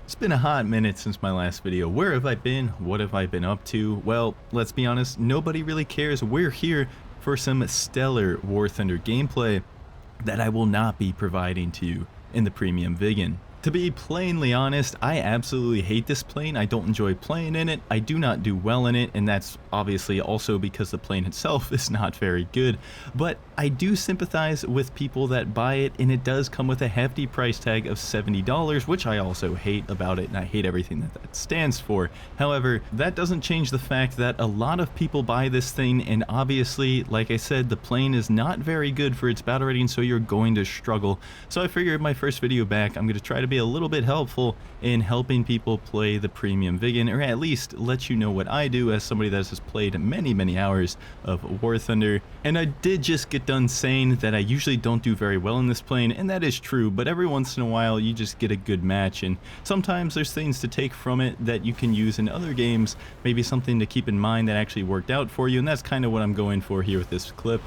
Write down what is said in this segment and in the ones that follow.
It's been a hot minute since my last video. Where have I been? What have I been up to? Well, let's be honest, nobody really cares. We're here for some stellar War Thunder gameplay that I will not be providing to you in the premium Vegan. To be plainly honest, I absolutely hate this plane. I don't enjoy playing in it. I do not do well in it, and that's obviously also because the plane itself is not very good. But I do sympathize with people that buy it, and it does come with a hefty price tag of $70, which I also hate about it, and I hate everything that that stands for. However, that doesn't change the fact that a lot of people buy this thing, and obviously, like I said, the plane is not very good for its battle rating, so you're going to struggle. So I figured my first video back, I'm going to try to be a little bit helpful in helping people play the premium Vegan, or at least let you know what I do as somebody that has played many hours of War Thunder. And I did just get done saying that I usually don't do very well in this plane, and that is true, but every once in a while you just get a good match, and sometimes there's things to take from it that you can use in other games, maybe something to keep in mind that actually worked out for you, and that's kind of what I'm going for here with this clip.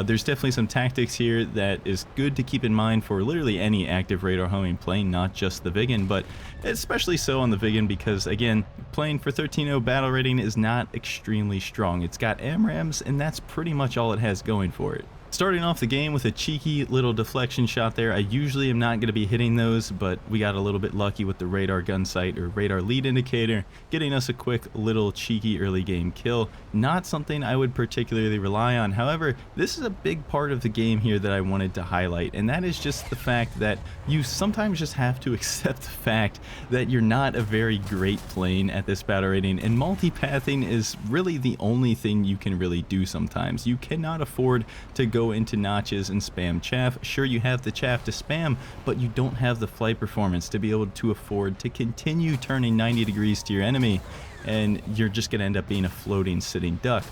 There's definitely some tactics here that is good to keep in mind for literally any active radar homing plane, not just the Vegan, but especially so on the Vegan because, again, playing for 13.0 battle rating is not extremely strong. It's got AMRAMs, and that's pretty much all it has going for it. Starting off the game with a cheeky little deflection shot there. I usually am not going to be hitting those, but we got a little bit lucky with the radar gun sight or radar lead indicator, getting us a quick little cheeky early game kill. Not something I would particularly rely on. However, this is a big part of the game here that I wanted to highlight, and that is just the fact that you sometimes just have to accept the fact that you're not a very great plane at this battle rating, and multipathing is really the only thing you can really do sometimes. You cannot afford to go into notches and spam chaff. Sure, you have the chaff to spam, but you don't have the flight performance to be able to afford to continue turning 90 degrees to your enemy, and you're just going to end up being a floating sitting duck.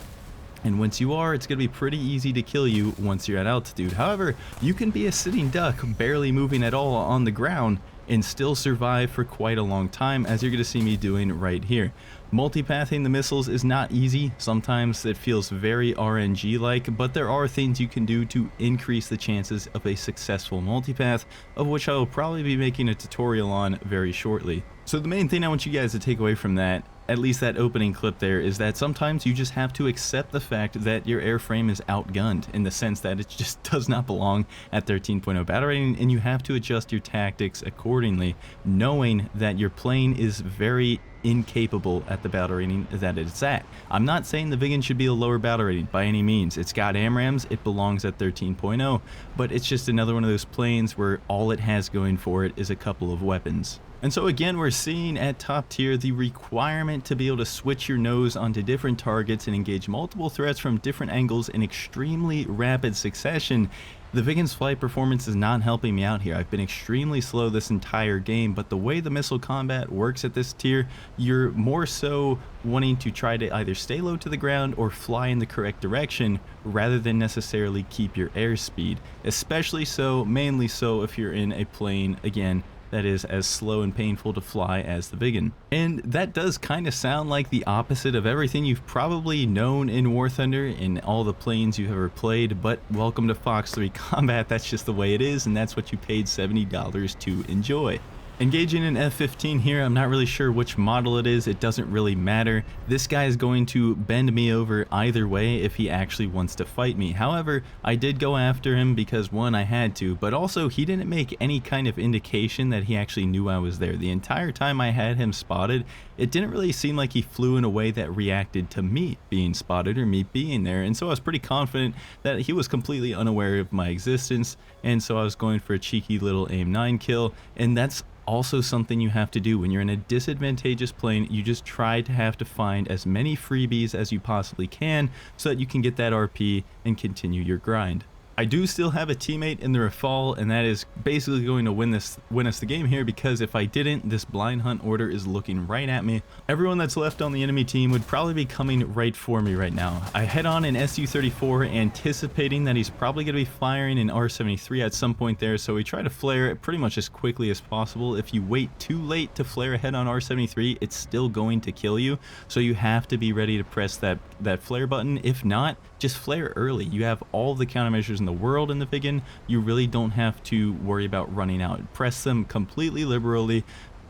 And once you are, it's going to be pretty easy to kill you once you're at altitude. However, you can be a sitting duck, barely moving at all on the ground, and still survive for quite a long time, as you're going to see me doing right here. Multipathing the missiles is not easy. Sometimes it feels very RNG-like, but there are things you can do to increase the chances of a successful multipath, of which I will probably be making a tutorial on very shortly. So the main thing I want you guys to take away from that, at least that opening clip there, is that sometimes you just have to accept the fact that your airframe is outgunned, in the sense that it just does not belong at 13.0 battle rating, and you have to adjust your tactics accordingly, knowing that your plane is very incapable at the battle rating that it's at. I'm not saying the Vegan should be a lower battle rating by any means. It's got AMRAMs, it belongs at 13.0, but it's just another one of those planes where all it has going for it is a couple of weapons. And so again, we're seeing at top tier the requirement to be able to switch your nose onto different targets and engage multiple threats from different angles in extremely rapid succession. The Vegan's flight performance is not helping me out here. I've been extremely slow this entire game, but the way the missile combat works at this tier, you're more so wanting to try to either stay low to the ground or fly in the correct direction rather than necessarily keep your airspeed. Especially so, mainly so, if you're in a plane, again, that is as slow and painful to fly as the Vegan. And that does kind of sound like the opposite of everything you've probably known in War Thunder in all the planes you've ever played, but welcome to Fox 3 Combat. That's just the way it is, and that's what you paid $70 to enjoy. Engaging in F-15 here, I'm not really sure which model it is, it doesn't really matter. This guy is going to bend me over either way if he actually wants to fight me. However, I did go after him because one, I had to, but also he didn't make any kind of indication that he actually knew I was there. The entire time I had him spotted, it didn't really seem like he flew in a way that reacted to me being spotted or me being there, and so I was pretty confident that he was completely unaware of my existence, and so I was going for a cheeky little aim-9 kill, and that's also something you have to do when you're in a disadvantageous plane. You just try to have to find as many freebies as you possibly can so that you can get that RP and continue your grind. I do still have a teammate in the Rafale, and that is basically going to win us the game here, because if I didn't, this blind hunt order is looking right at me. Everyone that's left on the enemy team would probably be coming right for me right now. I head on an Su-34 anticipating that he's probably going to be firing an R-73 at some point there, so we try to flare it pretty much as quickly as possible. If you wait too late to flare ahead on R-73, it's still going to kill you, so you have to be ready to press that flare button. If not, just flare early. You have all the countermeasures in the world in the Vegan. You really don't have to worry about running out. Press them completely liberally.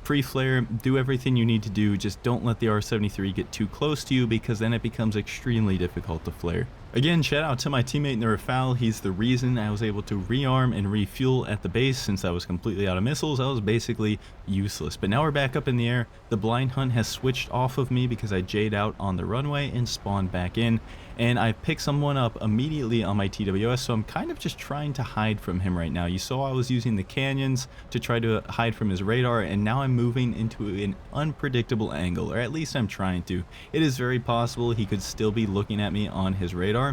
Pre-flare, do everything you need to do, just don't let the R73 get too close to you, because then it becomes extremely difficult to flare. Again, shout out to my teammate in the Rafale. He's the reason I was able to rearm and refuel at the base. Since I was completely out of missiles, I was basically useless. But now we're back up in the air. The blind hunt has switched off of me because I J'd out on the runway and spawned back in. And I picked someone up immediately on my TWS, so I'm kind of just trying to hide from him right now. You saw I was using the canyons to try to hide from his radar, and now I'm moving into an unpredictable angle, or at least I'm trying to. It is very possible he could still be looking at me on his radar.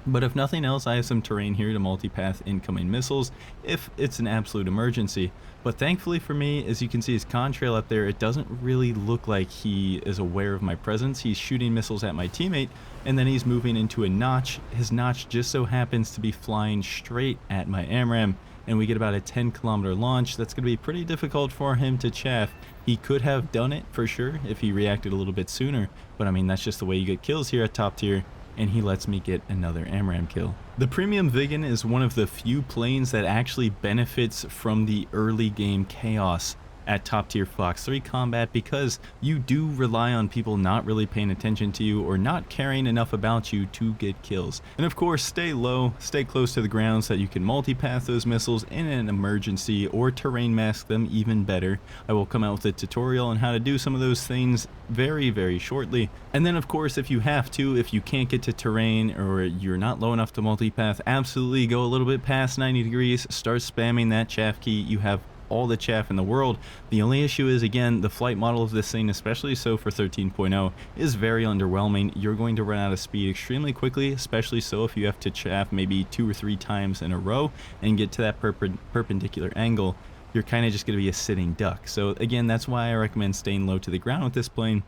But if nothing else, I have some terrain here to multipath incoming missiles if it's an absolute emergency. But thankfully for me, as you can see his contrail up there, it doesn't really look like he is aware of my presence. He's shooting missiles at my teammate, and then he's moving into a notch. His notch just so happens to be flying straight at my AMRAM, and we get about a 10-kilometer launch. That's going to be pretty difficult for him to chaff. He could have done it for sure if he reacted a little bit sooner, but I mean, that's just the way you get kills here at top tier, and he lets me get another AMRAM kill. The Premium Viggen is one of the few planes that actually benefits from the early game chaos at top tier Fox 3 combat, because you do rely on people not really paying attention to you or not caring enough about you to get kills. And of course, stay low, stay close to the ground so that you can multipath those missiles in an emergency, or terrain mask them even better. I will come out with a tutorial on how to do some of those things very shortly. And then of course, if you have to, if you can't get to terrain or you're not low enough to multipath, absolutely go a little bit past 90 degrees, start spamming that chaff key. You have all the chaff in the world. The only issue is, again, the flight model of this thing, especially so for 13.0, is very underwhelming. You're going to run out of speed extremely quickly, especially so if you have to chaff maybe 2 or 3 times in a row and get to that perpendicular angle. You're kind of just going to be a sitting duck. So again, that's why I recommend staying low to the ground with this plane.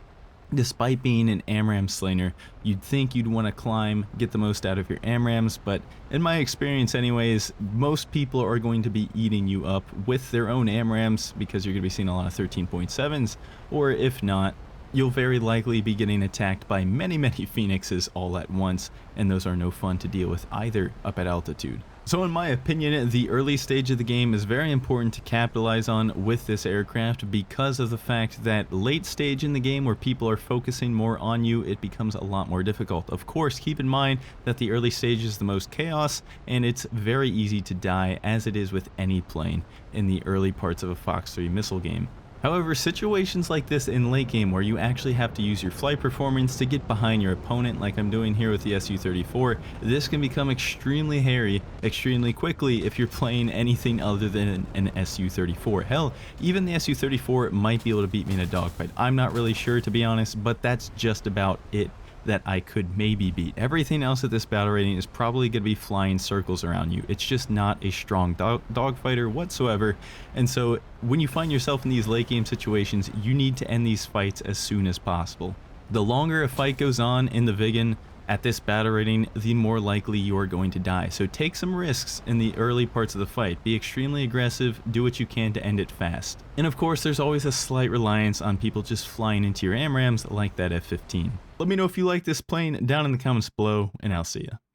Despite being an AMRAM slainer, you'd think you'd want to climb, get the most out of your AMRAMs, but in my experience anyways, most people are going to be eating you up with their own AMRAMs, because you're going to be seeing a lot of 13.7s, or if not, you'll very likely be getting attacked by many Phoenixes all at once, and those are no fun to deal with either up at altitude. So in my opinion, the early stage of the game is very important to capitalize on with this aircraft, because of the fact that late stage in the game, where people are focusing more on you, it becomes a lot more difficult. Of course, keep in mind that the early stage is the most chaos, and it's very easy to die, as it is with any plane in the early parts of a Fox 3 missile game. However, situations like this in late game, where you actually have to use your flight performance to get behind your opponent, like I'm doing here with the Su-34, this can become extremely hairy extremely quickly if you're playing anything other than an Su-34. Hell, even the Su-34 might be able to beat me in a dogfight. I'm not really sure, to be honest, but that's just about it that I could maybe beat. Everything else at this battle rating is probably going to be flying circles around you. It's just not a strong dogfighter whatsoever. And so when you find yourself in these late game situations, you need to end these fights as soon as possible. The longer a fight goes on in the Viggen at this battle rating, the more likely you are going to die. So take some risks in the early parts of the fight. Be extremely aggressive, do what you can to end it fast. And of course, there's always a slight reliance on people just flying into your AMRAMs like that F-15. Let me know if you like this plane down in the comments below, and I'll see ya.